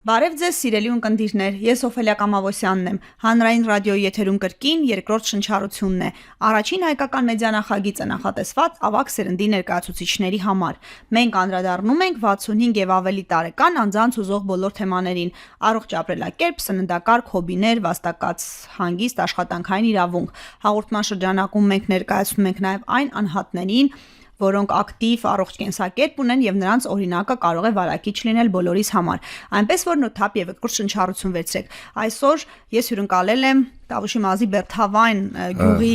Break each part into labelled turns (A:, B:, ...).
A: Բարև ձեզ սիրելի ունկնդիրներ, ես Օֆելիա Կամավոսյանն եմ, հանրային ռադիոյի եթերում կրկին երկրորդ շնչառությունն է, առաջին հայկական մեդիա նախագիծը նախատեսված ավագ սերնդի ներկայացուցիչների համար։ Մենք անդրադառնում ենք 65 եւ ավելի տարեկան անձանց ուզող բոլոր թեմաներին՝ առողջ ապրելակերպ, սննդակարգ, հոբիներ, վաստակած հանգիստ, աշխատանքային իրավունք։ Հաղորդման շրջանակում մենք ներկայացնում ենք նաեւ այն անհատներին, որոնք ակտիվ առողջ կենսակերպ ունեն եւ նրանց օրինակը կարող է վարակիչ լինել բոլորիս համար։ Այնպես որ նոթափ եւ երկրորդ շնչառություն վերցրեք։ Այսօր ես հյուրընկալել եմ Տավուշի մարզի Բերթավայն գյուղի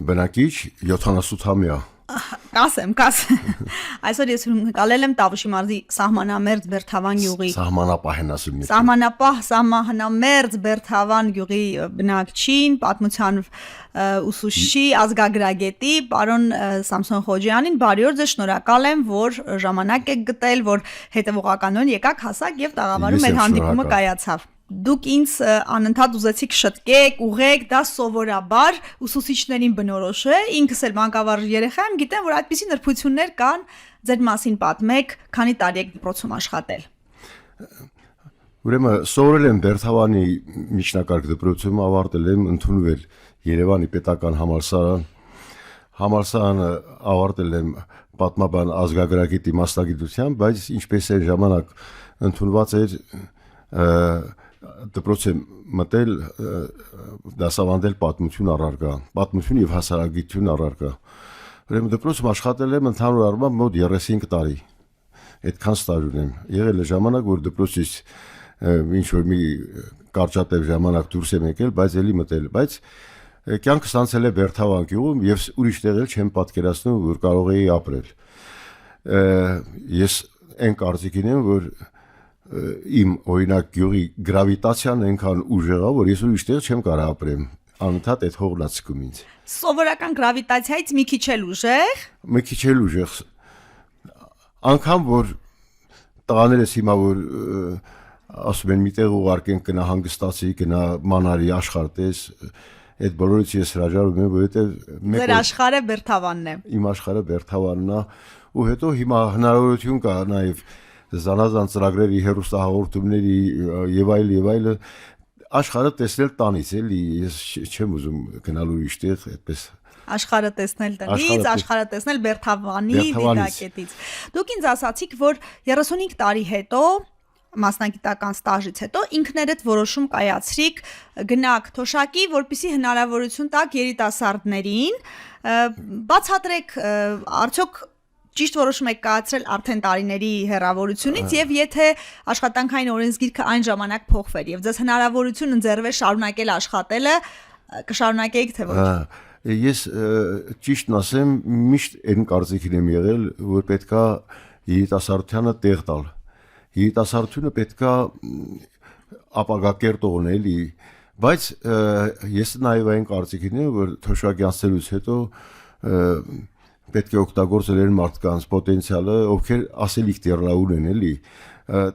B: բնակիչ 78-ամյա։
A: Կասեմ։ Այսօր ես հյուրընկալել եմ Տավուշի մարզի սահմանամերձ Բերթավան գյուղի սահմանամերձ Բերթավան գյուղի բնակչին, պատմության ուսուցչի, ազգագրագետի պարոն Սամսոն Խոջյանին։ Բարի օր ձեզ, շնորհակալ եմ, որ ժամանակ եք գտել, որ հետևողականորեն եկաք, հասաք եւ տաղավարում մեր հանդիպումը կայացավ։ Դուք ինձ անընդհատ ուզեցիք շտկեք, ուղեք, դա սովորաբար ուսուցիչներին բնորոշ է, ինքս էլ մանկավարժ երեխա եմ, գիտեմ, որ այդպիսի նրբություններ կան, ձեր մասին պատմեք, քանի տարի եք դպրոցում աշխատել։
B: Ուրեմն սովորել եմ Բերթավանի միջնակարգ դպրոցում, ավարտել եմ, ընդունվել Երևանի պետական համալսարանը ավարտել եմ պատմաբան ազգագրագետի մասնագիտությամբ, բայց ինչպես էր ժամանակ ընդունված էր դպրոց եմ մտել դասավանդել պատմություն առարկա, պատմություն եւ հասարակություն առարկա։ Ուրեմն դպրոցում աշխատել եմ ընդհանուր առմամբ մոտ 35 տարի։ Այդքան ստաժ ունեմ։ Եղել է ժամանակ, որ դպրոցից ինչ որ մի կարճատև ժամանակ դուրս եմ եկել, բայց էլի մտել, բայց կյանքս անցել է Բերթավան գյուղում եւ ուրիշ տեղ էլ չեմ պատկերացնում, որ կարող էի ապրել։ Ես այն կարծիքին եմ, որ իմ օրինակ գյուղի գրավիտացիան այնքան ուժեղ է, որ ես ուրիշ տեղ չեմ կարող ապրեմ, անընդհատ այդ հողն է ցկում ինձ։
A: Սովորական գրավիտացիայից մի քիչ էլ ուժեղ։
B: Մի քիչ էլ ուժեղ։ Անկամ որ տղաներս հիմա որ ասում են միտեղ ուղարկեն գնա հանգստացի, գնա մանարի աշխատես, այդ բոլորից ես հրաժարվում եմ, որովհետև
A: ձեր աշխարհը Բերթավանն է։
B: Իմ աշխարհը Բերթավանն է, ու հետո հիմա հնարավորություն կա նաև զանազան ծրագրերի, հեռուստահաղորդումների եւ այլը աշխարհը տեսնել տանից էլի, ես չեմ ուզում գնալ ուրիշ տեղ, այդպես
A: աշխարհը տեսնել տնից, աշխարհը տեսնել Բերթավանի դիտակետից։ Դուք ինձ ասացիք, որ 35 տարի հետո մասնագիտական ստաժից հետո ինքներդ որոշում կայացրիք գնաք թոշակի, որպեսզի հնարավորություն տաք երիտասարդներին, բացատրեք արդյոք ճիշտ որոշում եք կայացրել արդեն տարիների հեռավորությունից եւ եթե աշխատանքային օրենսգիրքը այն ժամանակ փոխվեր եւ ձեզ հնարավորություն ընձեռվեր շարունակել աշխատելը, կշարունակեիք թե ոչ։
B: Ես ճիշտն ասեմ, միշտ այն կարծիքին եմ եղել, որ պետքա երիտասարդությանը տեղ տալ։ Երիտասարդությունը պետքա ապագա կերտողն էլի, բայց ես նաեւ այն կարծիքին եմ, որ թոշակի անցնելուց հետո պետք է օգտագործել են մարդկանց պոտենցիալը, ովքեր ասելիք դեռ ունեն էլի,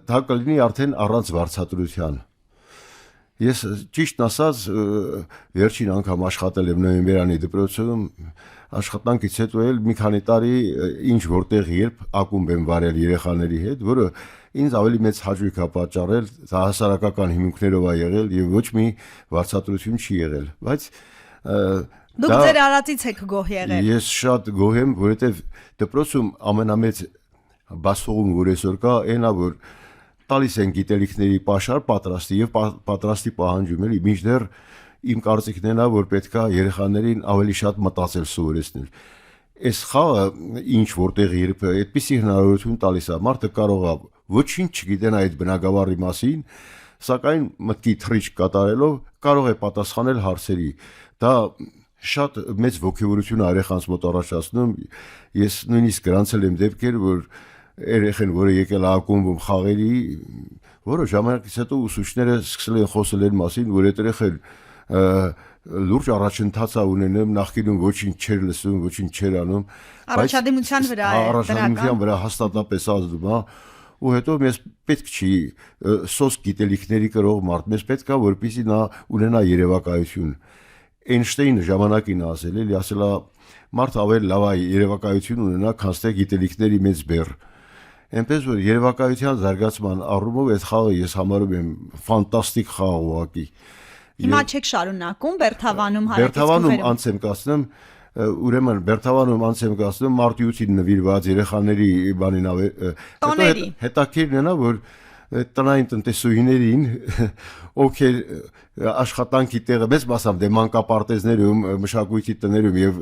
B: դա կլինի արդեն առանց վարձատրության։ Ես ճիշտն ասած վերջին անգամ աշխատել եմ նոյեմբերանի դպրոցում, աշխատանքից հետո էլ մի քանի տարի ինչ որտեղ երբ ակումբ եմ վարել երեխաների հետ, որը ինձ ավելի մեծ հաճույք է պատճառել, դա հասարակական հիմունքներով է եղել եւ ոչ մի վարձատրություն չի եղել, բայց
A: Դուք ձեր արածից եք գոհ եղել։
B: Ես շատ գոհ եմ, որովհետև դպրոցում ամենամեծ բացողում որ այսօր կա, այնա որ տալիս են գիտելիքների պաշար պատրաստի եւ պատրաստի պահանջում էլի, մինչդեռ իմ կարծիքն է, որ պետքա երեխաներին ավելի շատ մտածել սովորեցնել։ Այս խաղը ինչ որտեղ երբ այդպիսի հնարավորություն տալիս է, մարդը կարող է ոչինչ չգիտեն այդ բնակավարի մասին, սակայն մտքի թռիչք կատարելով կարող է պատասխանել հարցերի։ Դա շատ մեծ ոգևորություն երեխանց մոտ առաջացնում, ես նույնիսկ գրանցել եմ դեպքեր, որ երեխան, որը եկել է ակումբում խաղերի, որը ժամանակից հետո ուսուցիչները սկսել են խոսել այն մասին, որ այդ երեխան լուրջ առաջընթաց է ունենում, նախկինում ոչինչ չէր լսում, ոչինչ չէր անում,
A: առաջադիմության վրա է,
B: առաջադիմության վրա հաստատապես ազդում է, ու հետո մեզ պետք չի սոսկ գիտելիքների կրող մարդ, մեզ պետք է որպեսզի նա ունենա երևակայություն։ Էյնշտեյնը ժամանակին ասել էլի, ասել է մարդ ավելի լավ է երևակայություն ունենա, քան թե գիտելիքների մեծ բեռ։ Այնպես որ երևակայության զարգացման առումով այդ խաղը ես համարում եմ ֆանտաստիկ խաղ ուղղակի։
A: Հիմա չեք շարունակում Բերթավանում
B: Բերթավանում
A: հարակից
B: անց եմ կացնում, ուրեմն Բերթավանում անց եմ կացնում մարտիութին նվիրված երեխաների բանին
A: տոների։
B: հետաքրքիրն է նա որ տնային տնտեսուհիներին ովքեր աշխատանքի տեղը մեծ մասամբ դե մանկապարտեզներում, մշակույթի տներում եւ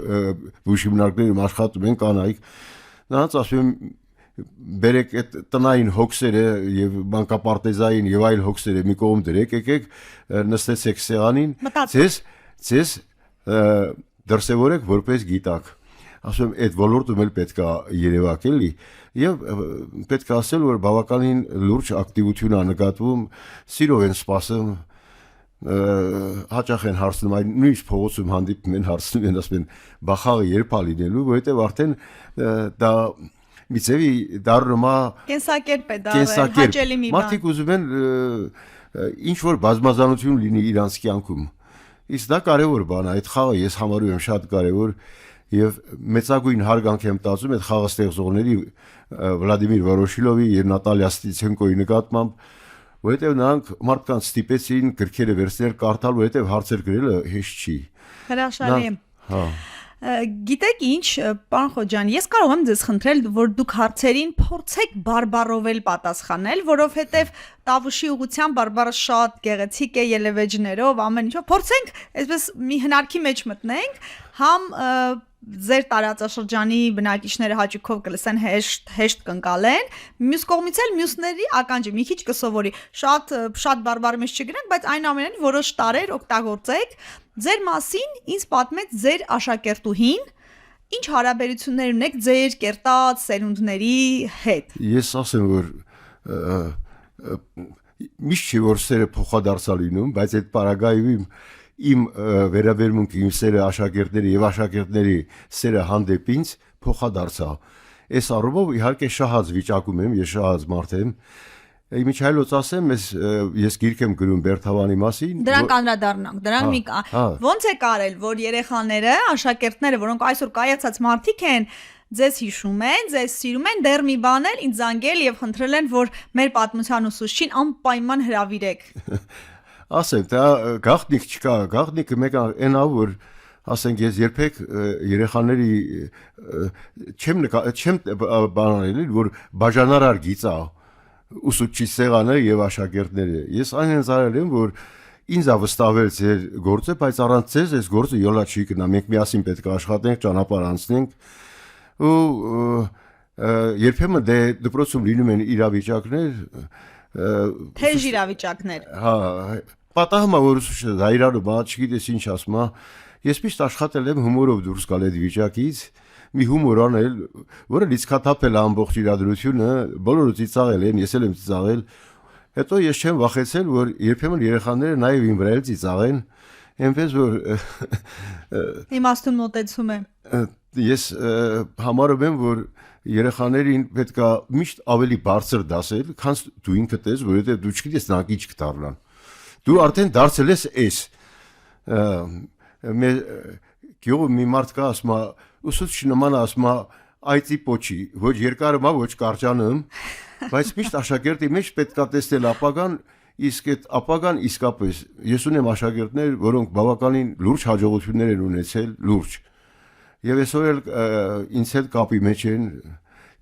B: բուժիմնարկներում աշխատում են կանայք, նրանց ասում եմ բերեք այդ տնային հոգսերը եւ մանկապարտեզային եւ այլ հոգսերը մի կողմ դրեք, եկեք նստեցեք սեղանին, ձեզ դրսևորեք որպես գիտակ։ Ասում եմ այդ ոլորտում էլ պետք է երևակ էլի եւ պետք է ասել որ բավականին լուրջ ակտիվություն ա նկատվում, սիրով են սպասում հաճախ են հարցնում այն նույնիսկ փողոցում հանդիպում են հարցնում են ասում են բախաղը երբ է լինելու որովհետեւ արդեն դա միցեւի դառնում է
A: կենսակերպ է դառել հաճելի մի բան
B: մարդիկ ուզում են ինչ որ բազմազանություն լինի իրանց կյանքում իսկ դա կարեւոր բան է այդ խաղը ես համարում եմ շատ կարեւոր եւ մեծագույն հարգանք եմ տածում այդ խաղը ստեղծողների Վլադիմիր Վորոշիլովի եւ Նատալիա Ստիցենկոյի նկատմամբ որովհետեւ նրանք մարդկանց ստիպեցին գրքերը վերցնել կարդալ որովհետեւ հարցեր գրելը հեշտ չի
A: հրաշալի է
B: հա
A: Գիտեք ինչ, պարոն Խոջան, ես կարող եմ ձեզ խնդրել, որ դուք հարցերին փորձեք բարբառովել պատասխանել, որովհետև Տավուշի ուղղությամբ բարբառը շատ գեղեցիկ է ելևեջներով, ամեն ինչով։ Փորձենք այսպես մի հնարքի մեջ մտնենք, համ ձեր տարածաշրջանի բնակիչները հաճույքով կլսեն հեշտ կընկալեն, մյուս կողմից էլ մյուսների ականջը մի քիչ կսովորի։ Շատ բարբառ մեջ չգնանք, բայց այնուամենայնիվ որոշ տարեր օգտագործեք։ Ձեր մասին ինձ պատմեց ձեր աշակերտուհին, ինչ հարաբերություններ ունեք ձեր կերտած սերունդների հետ։
B: Ես ասեմ որ միշտ չի որ սերը փոխադարձա լինում, բայց այդ պարագայում իմ վերաբերմունքը իմ սերը աշակերտների եւ աշակերտների սերը հանդեպ ինձ փոխադարձա։ Այս առումով իհարկե շահած վիճակում եմ, ես շահած մարդ եմ։ Իմիջայլոց ասեմ, ես գիրք եմ գրում Բերթավանի մասին։
A: Դրանք անդրադառնանք, դրանք մի ոնց է կարել, որ երեխաները, աշակերտները, որոնք այսօր կայացած մարդիկ են, ձեզ հիշում են, ձեզ սիրում են, դեռ մի բան էլ ինձ զանգել եւ խնդրել են, որ մեր պատմության ուսուցչին անպայման հրավիրեք։
B: Ասեմ, դա գաղտնիք չկա, գաղտնիքը մեկը այնա որ ասենք ես երբեք երեխաների չեմ բանանել, որ բաժանարար գիծա ուսուցչի սեղանը եւ աշակերտները։ Ես այնպես արել եմ, որ ինձ ա վստահվել ձեր գործը, բայց առանց ձեզ այս գործը յոլա չի գնա։ Մենք միասին պետք է աշխատենք, ճանապարհ անցնենք։ Ու երբեմն դե դպրոցում լինում են իրավիճակներ,
A: թեժ իրավիճակներ։
B: Հա, պատահում է որ ուսուցիչը դա իրարու բան չգիտես ինչ ասում է։ Ես միշտ աշխատել եմ հումորով դուրս գալ այդ վիճակից, մի հումոր անել, որը լիցքաթափել է ամբողջ իրադրությունը, բոլորը ծիծաղել են, ես էլ եմ ծիծաղել։ Հետո ես չեմ վախեցել, որ երբեմն երեխաները նաև իմ վրա էլ ծիծաղեն, այնպես որ
A: իմաստուն մոտեցում է։
B: Ես համարում եմ, որ երեխաներին պետք է միշտ ավելի բարձր դասել, քան դու ինքդ ես, որովհետև դու չգիտես նրանք ինչ կդառնան։ Դու արդեն դարձել ես էս։ Մեր գյուղում մի մարդ կա ասում է, ուսուցիչ նման ասում է, այծի պոչի, ոչ երկարը մա, ոչ կարճանում, բայց միշտ աշակերտի մեջ պետք է տեսնել ապագան, իսկ այդ ապագան իսկապես ես ունեմ աշակերտներ, որոնք բավականին լուրջ հաջողություններ են ունեցել, լուրջ։ Եվ այսօր էլ ինձ հետ կապի մեջ են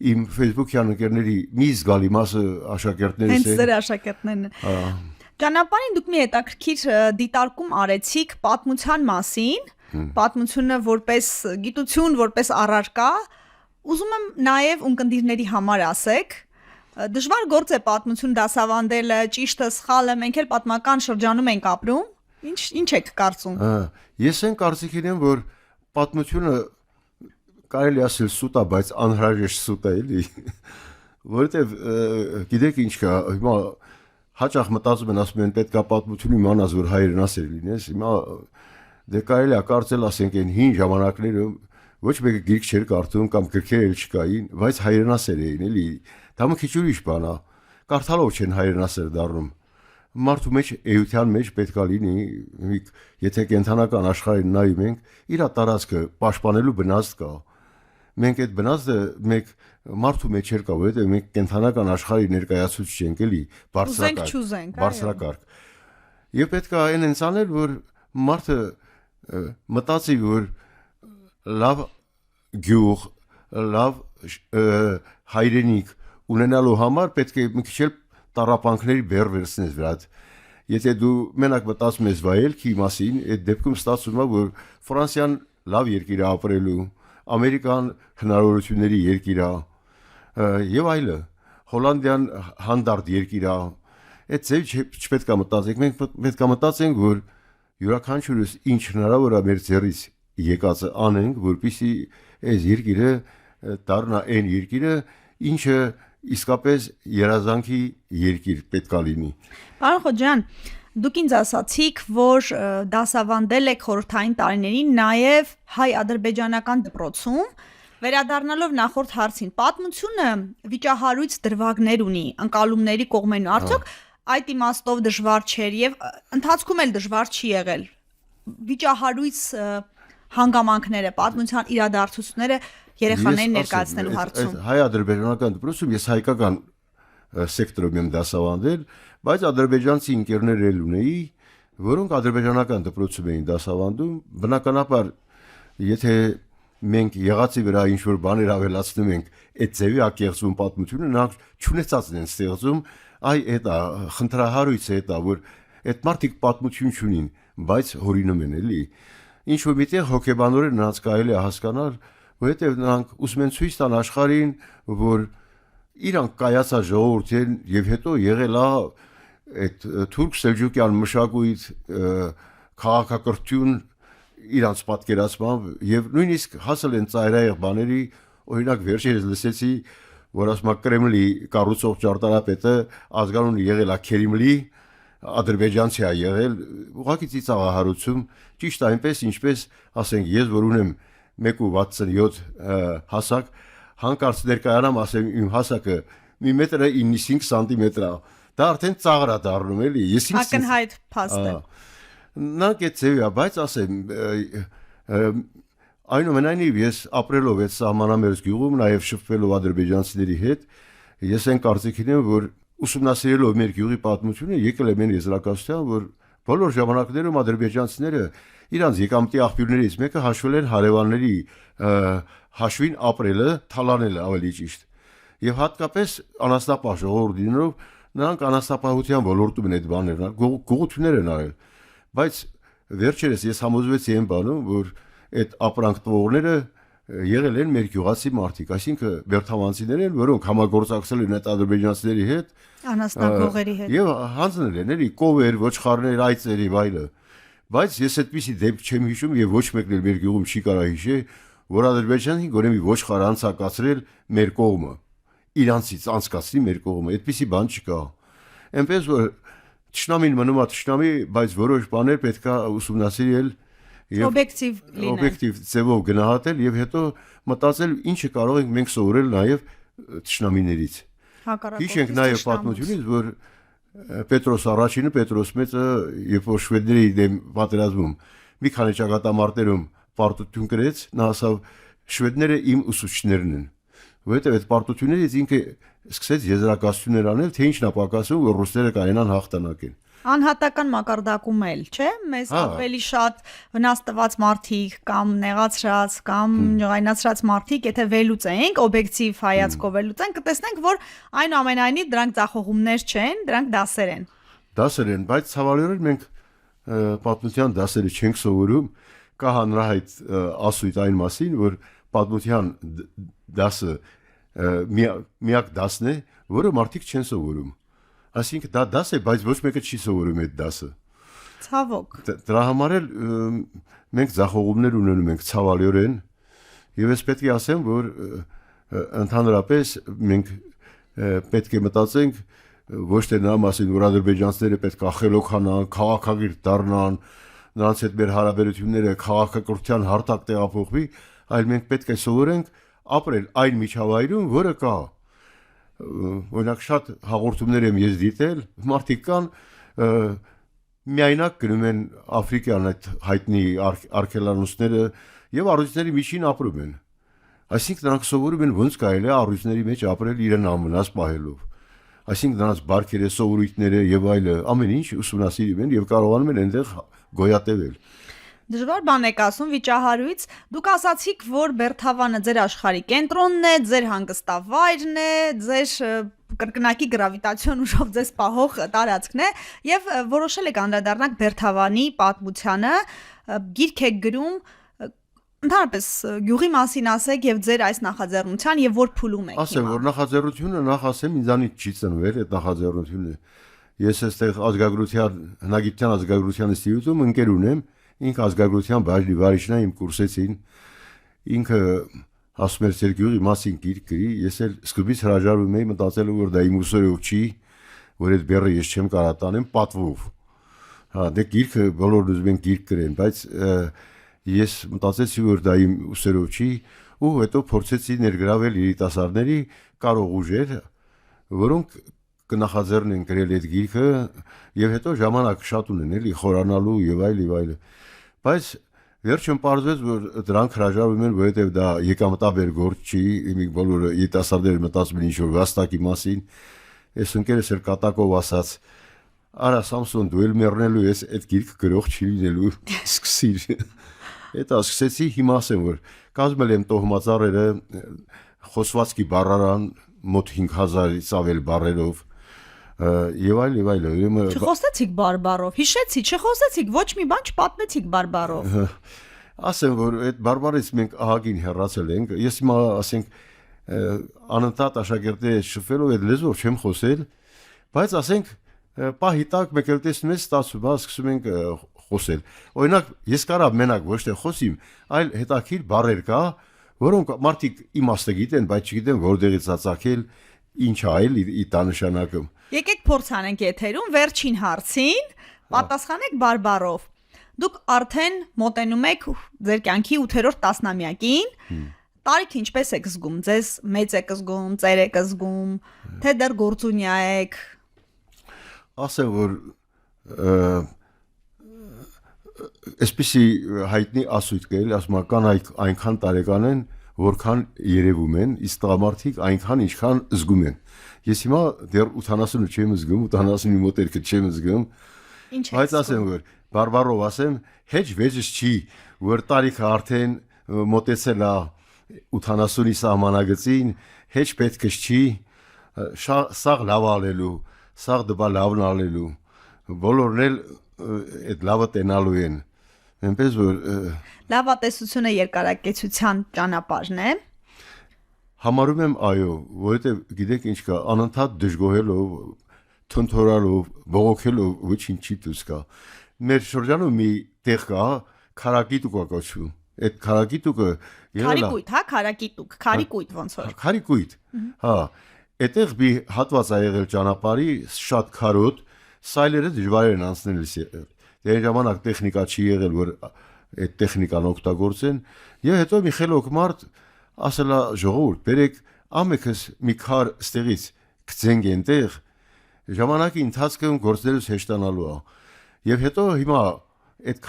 B: իմ Facebook-յան ընկերների մի զգալի մասը աշակերտներս են։
A: Հենց ձեր աշակերտներն են։ Ճանապարհին դուք մի հետաքրքիր դիտարկում արեցիք պատմության մասին, պատմությունը որպես գիտություն, որպես առարկա, ուզում եմ նաև ունկնդիրների համար ասեք, դժվար գործ է պատմություն դասավանդելը, ճիշտը, սխալը, մենք էլ պատմական շրջանում ենք ապրում, ինչ եք կարծում։
B: Ես այն կարծիքին եմ, որ պատմությունը կարելի ասել սուտ է, բայց անհրաժեշտ սուտ է, էլի, որովհետև գիտեք ինչ կա, հիմա հաճախ մտածում են, ասում են պետք է պատմություն իմանաս, որ հայրենասեր լինես, հիմա դե կարելի է կարծել, ասենք այն հին ժամանակներում ոչ մեկը գիրք չէր կարդում կամ գրքեր էլ չկային, բայց հայրենասեր էին, էլի, դա մի քիչ ուրիշ բան է, կարդալով չեն հայրենասեր դառնում։ Մարդու մեջ էության մեջ պետք է լինի, եթե կենթանական աշխարհին նայում ենք, իր տարածքը պաշտպանելու բնազդ կա։ մենք այդ բնազդը մեկ մարդու մեջ չեր կա, որովհետև մենք կենթանական աշխարհի ներկայացուցիչ ենք էլի, բարձրակարգ։ Եվ պետք է այն անցնել, որ մարդը մտածի, որ լավ գյուղ, լավ հայրենիք ունենալու համար պետք է մի քիչ էլ տառապանքների բեռ վերցնես վրա։ Եթե դու մենակ մտածում ես վայելքի մասին, այդ դեպքում ստացվում է, որ Ֆրանսիան լավ երկիր է ապրելու, Ամերիկան հնարավորությունների երկիր է, եւ այլը, Հոլանդիան հանդարտ երկիր է։ Այդ ձև չպետք է մտածենք, մենք պետք է մտածենք, որ յուրաքանչյուրս ինչ հնարավոր է մեր ձեռից եկածը անենք, որպեսզի այս երկիրը դառնա այն երկիրը, ինչը իսկապես երազանքի երկիր պետք է լինի։
A: Պարոն Խոջյան, դուք ինձ ասացիք, որ դասավանդել եք խորհրդային տարիներին նաև հայ-ադրբեջանական դպրոցում, վերադառնալով նախորդ հարցին, պատմությունը վիճահարույց դրվագներ ունի ընկալումների կողմերն, արդյոք այդ իմաստով դժվար չէր եւ ընթացքում էլ դժվար չի եղել վիճահարույց հանգամանքները, պատմության իրադարձությունները երեխաներին ներկայացնելու հարցում։
B: Հայ-ադրբեջանական դպրոցում ես հայկական սեկտորում եմ դասավանդել, բայց ադրբեջանցի ընկերներ էլ ունեի, որոնք ադրբեջանական դպրոցում էին դասավանդում, բնականաբար եթե մենք եղածի վրա ինչ որ բաներ ավելացնում ենք, այդ ձևի ակեղծում պատմությունը նրանք չունեցածն են ստեղծում, այդ է խնդրահարույցը, այդ է, որ այդ մարդիկ պատմություն չունին, բայց հորինում են էլի։ Ինչ որ միտեղ հոգեբանորեն նրանց կարելի է հասկանալ, որովհետև նրանք ուզում են ցույց տան աշխարհին, որ իրանք կայացած ժողովուրդ են եւ հետո եղել է այդ թուրք-սելջուկյան մշակույթ, քաղաքակրթություն իրանց պատկերացմամբ եւ նույնիսկ հասել են ծայրահեղ բաների, օրինակ վերջերս լսեցի, որ ասում է Կրեմլի կառուցող ճարտարապետը ազգանունը եղել է Քերիմլի, ադրբեջանցի է եղել, ուղղակի ծիծաղահարություն, ճիշտ այնպես ինչպես ասենք ես որ ունեմ 1.67 հասակ, հանկարծ ներկայանամ ասեմ իմ հասակը 1.95 սանտիմետր է, դա արդեն ծաղր է դառնում էլի, ես ինքս
A: ակնհայտ փաստ է։
B: Նրանք այդ ձևի է, բայց ասեմ այնուամենայնիվ ես ապրելով այդ սահմանամերձ գյուղում, նաև շփվելով ադրբեջանցիների հետ, ես այն կարծիքին եմ, որ ուսումնասիրելով մեր գյուղի պատմությունը եկել եմ այն եզրակացության, որ բոլոր ժամանակներում ադրբեջանցիները իրանց եկամտի աղբյուրներից մեկը հաշվել են հարևանների հաշվին ապրելը, թալանելը ավելի ճիշտ։ Եվ հատկապես անասնապահ ժողովուրդ լինելով նրանք անասնապահության ոլորտում են այդ բաներն, գողություններ են արել։ Բայց վերջերս ես համոզվեցի այն բանում, որ այդ ապրանք տվողները եղել են մեր գյուղացի մարդիկ, այսինքն բերթամանցիներ են, որոնք համագործակցել են այդ ադրբեջանցիների հետ,
A: անասնագողերի հետ։
B: Եվ հանձնել են էլի կովեր, ոչխարներ, այծեր եւ այլը։ Բայց ես այդպիսի դեպք չեմ հիշում եւ ոչ մեկն էլ մեր գյուղում չի կարող հիշել, որ ադրբեջանին գոնե մի ոչխար անցակացրել մեր կողմը, իրանցից անցկացրի մեր կողմը, այդպիսի բան չկա։ Այնպես որ Թշնամին մնում է թշնամի, բայց որոշ բաներ պետք է ուսումնասիրել օբյեկտիվ ձևով գնահատել եւ հետո մտածել ինչը կարող ենք մենք սովորել նաեւ թշնամիներից։ Հիշենք նաեւ պատմությունից, որ Պետրոս առաջինը, Պետրոս մեծը, երբ որ շվեդների դեմ պատերազմում մի քանի ճակատամարտերում պարտություն կրեց, նա ասավ շվեդները իմ ուսուցիչներն են։ Որովհետև այդ պարտություններից ինքը սկսեց եզրակացություններ անել, թե ինչն է պակասում, որ ռուսները կայանան հաղթանակեն։
A: Անհատական մակարդակում էլ, չէ՞, մեզ ավելի շատ վնաս տված մարդիկ կամ նեղացրած կամ ջղայնացրած մարդիկ, եթե վերլուծենք, օբյեկտիվ հայացքով վերլուծենք, կտեսնենք, որ այնուամենայնիվ դրանք ձախողումներ չեն, դրանք դասեր են։
B: Դասեր են, բայց ցավալիորեն մենք պատմության դասերը չենք սովորում, կա հանրահայտ ասույթ այն մասին, որ պատմության դասը միակ դասն է, որը մարդիկ չեն սովորում։ Այսինքն դա դաս է, բայց ոչ մեկը չի սովորում այդ դասը։
A: Ցավոք։
B: Դրա համար էլ մենք ձախողումներ ունենում ենք ցավալիորեն, եւ ես պետք է ասեմ, որ ընդհանրապես մենք պետք է մտածենք ոչ թե նրա մասին, որ ադրբեջանցիները պետք է խելոքանան, քաղաքագիր դառնան, նրանց հետ մեր հարաբերությունները քաղաքակրթության հարթակ տեղափոխվի, այլ մենք պետք է սովորենք ապրել այն միջավայրում, որը կա։ Օրինակ շատ հաղորդումներ եմ ես դիտել, մարդիկ կան միայնակ գնում են Աֆրիկյան այդ հայտնի արքելանոցները եւ առյուծների միջին ապրում են։ Այսինքն նրանք սովորում են ոնց կարելի է առույցների մեջ ապրել իրեն անվնաս պահելով։ Այսինքն նրանց բարքերը, սովորույթները եւ այլը ամեն ինչ ուսումնասիրում են եւ կարողանում են այնտեղ գոյատևել։
A: Դժվար բան եք ասում վիճահարույց, դուք ասացիք, որ Բերթավանը ձեր աշխարհի կենտրոնն է, ձեր հանգստավայրն է, ձեր կրկնակի գրավիտացիոն ուժով ձեզ պահող տարածքն է եւ որոշել եք անդրադառնալ Բերթավանի պատմությանը, գիրք եք գրում, ընդհանրապես գյուղի մասին ասեք եւ ձեր այս նախաձեռնության եւ որ փուլում եք։
B: Ասեմ, որ նախաձեռնությունը նախ ասեմ ինձանից չի ծնվել այդ նախաձեռնությունը։ Ես այստեղ ազգագրության հնագիտության ազգագրության ինստիտուտում ընկեր ունեմ, ինքը ազգագրության բաժնի վարիչն է, իմ կուրսեցին, ինքը ասում էր ձեր գյուղի մասին գիրք գրի, ես էլ սկզբից հրաժարվում էի մտածելով որ դա իմ ուսերով չի, որ այդ բեռը ես չեմ կարող տանեմ պատվով։ Հա, դե գիրքը բոլորն ուզում են գիրք գրեն, բայց ես մտածեցի որ դա իմ ուսերով չի ու հետո փորձեցի ներգրավել երիտասարդների կարող ուժեր, որոնք կնախաձեռնեն գրել այդ գիրքը եւ հետո ժամանակ շատ ունեն էլի խորանալու եւ այլ։ Բայց վերջում պարզվեց որ դրանք հրաժարվում են, որովհետեւ դա եկամտաբեր գործ չի, իմիք բոլորը երիտասարդները մտածում են ինչ որ վաստակի մասին։ Այս ընկերս էլ կատակով ասաց. «Արա Սամսոն, դու էլ մեռնելու ես, այդ գիրքը գրող չի լինելու»։ Սկսիր։ Հետո սկսեցի հիմա ասեմ որ կազմել եմ տոհմածառերը խոսվածքի բառարան մոտ 5000-ից ավել բառերով եւ այլ։
A: Չխոսեցիք բարբառով, հիշեցի, չխոսեցիք, ոչ մի բան չպատմեցիք բարբառով։
B: Ասեմ որ այդ բարբառից մենք ահագին հեռացել ենք։ Ես հիմա ասենք անընդհատ աշակերտների հետ շփվելով այդ լեզվով չեմ խոսել, բայց ասենք պահի տակ մեկ էլ տեսնում ես ստացվում է սկսում ենք խոսել։ Օրինակ ես կարա մենակ ոչ թե խոսիմ, այլ հետաքրքիր բառեր կա, որոնք մարդիկ իմաստը գիտեն, բայց չգիտեն որտեղից ածակել, ինչ այլ իտանշանակում։
A: Եկեք փորձ անենք եթերում վերջին հարցին, պատասխանեք բարբառով։ Դուք արդեն մոտենում եք ձեր կյանքի 8-րդ տասնամյակին, տարիք ինչպես եք զգում, ձեզ մեծ եք զգում, ծեր եք զգում, թե դեռ գործունյա եք։
B: Ասեմ որ այսպեսի հայտնի ասույթ կա, ասում կան այնքան տարեկան են, որքան երևում են, իսկ տղամարդիկ այնքան ինչքան զգում են։ Ես հիմա դեռ 80 չեմ զգում, 80-ի մոտերքը չեմ զգում։ Բայց ասեմ որ բարբառով ասեմ, հեչ վեճս չի, որ տարիքը արդեն մոտեցել է 80-ի սահմանագծին, հեչ պետքս չի, սաղ լավ ալելու, սաղ դպա լավն ալելու, բոլորն էլ այդ լավը տենալու են։ Այնպես որ
A: լավատեսությունը երկարակեցության ճանապարհն է։
B: Համարում եմ այո, որովհետև գիտեք ինչ կա, անընդհատ դժգոհելով, թնթորալով, բողոքելով ոչինչ չի դուրս գա։ Մեր շրջանում մի տեղ կա, քարակիտուկ կոչվում։ Այդ քարակիտուկը
A: Քարիկույտ, հա, քարակիտուկ, քարիկույտ ոնց որ։
B: Քարիկույտ։ Հա, այդտեղ մի հատված ա եղել ճանապարհի, շատ քարոտ, սայլերը դժվար են անցնել։ Դե ժամանակ տեխնիկա չի եղել, որ այդ տեխնիկան օգտագործեն, եւ հետո մի խելոք մարդ ասելա ժողովուրդ, բերեք ամեքս մի քար ստեղից գցենք այնտեղ, ժամանակի ընթացքում գործելուց հեշտանալու է։ Եվ հետո հիմա այդ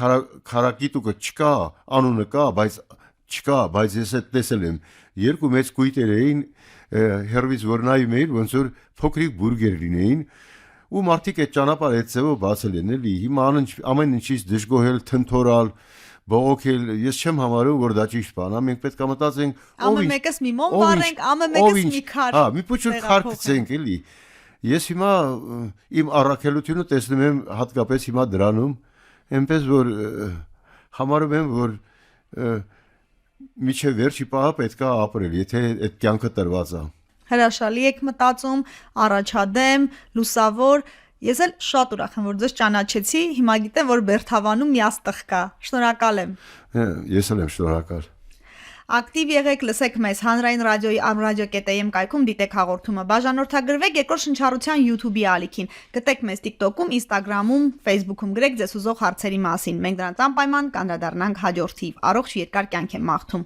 B: քարակիտուկը չկա, անունը կա, բայց ես այդ տեսել եմ, երկու մեծ կույտեր էին, հերվից որ նայում էին, ոնց որ փոքրիկ բուրգեր լինեին, ու մարդիկ այդ ճանապարհը այդ ծևով բացել են, էլի հիմա ամեն ինչից դժգոհել, թնթորալ, բողոքել, ես չեմ համարում, որ դա ճիշտ բան է, մենք պետք է մտածենք,
A: ամը մեկս մի մոմ վառենք, ամը մեկս մի քար։
B: Հա, մի փոքր քար գցենք, էլի։ Ես հիմա իմ առաքելությունը տեսնում եմ հատկապես հիմա դրանում, այնպես որ համարում եմ, որ միջև վերջի պահը պետք է ապրել, եթե այդ կյանքը տրված է։
A: Հրաշալի եք մտածում, առաջադեմ, լուսավոր։ Ես էլ շատ ուրախ եմ, որ ձեզ ճանաչեցի, հիմա գիտեմ, որ Բերթավանում մի աստղ կա։ Շնորհակալ եմ։
B: Ես էլ եմ շնորհակալ։
A: Ակտիվ եղեք, լսեք մեզ Հանրային ռադիոյի amradio.am կայքում դիտեք հաղորդումը։ Բաժանորդագրվեք Երկրորդ շնչառության YouTube-ի ալիքին։ Գտեք մեզ TikTok-ում, Instagram-ում, Facebook-ում, գրեք ձեզ ուզող հարցերի մասին։ Մենք դրանց անպայման կանդրադառնանք հաջորդիվ։ Առողջ երկար կյանք եմ մաղթում։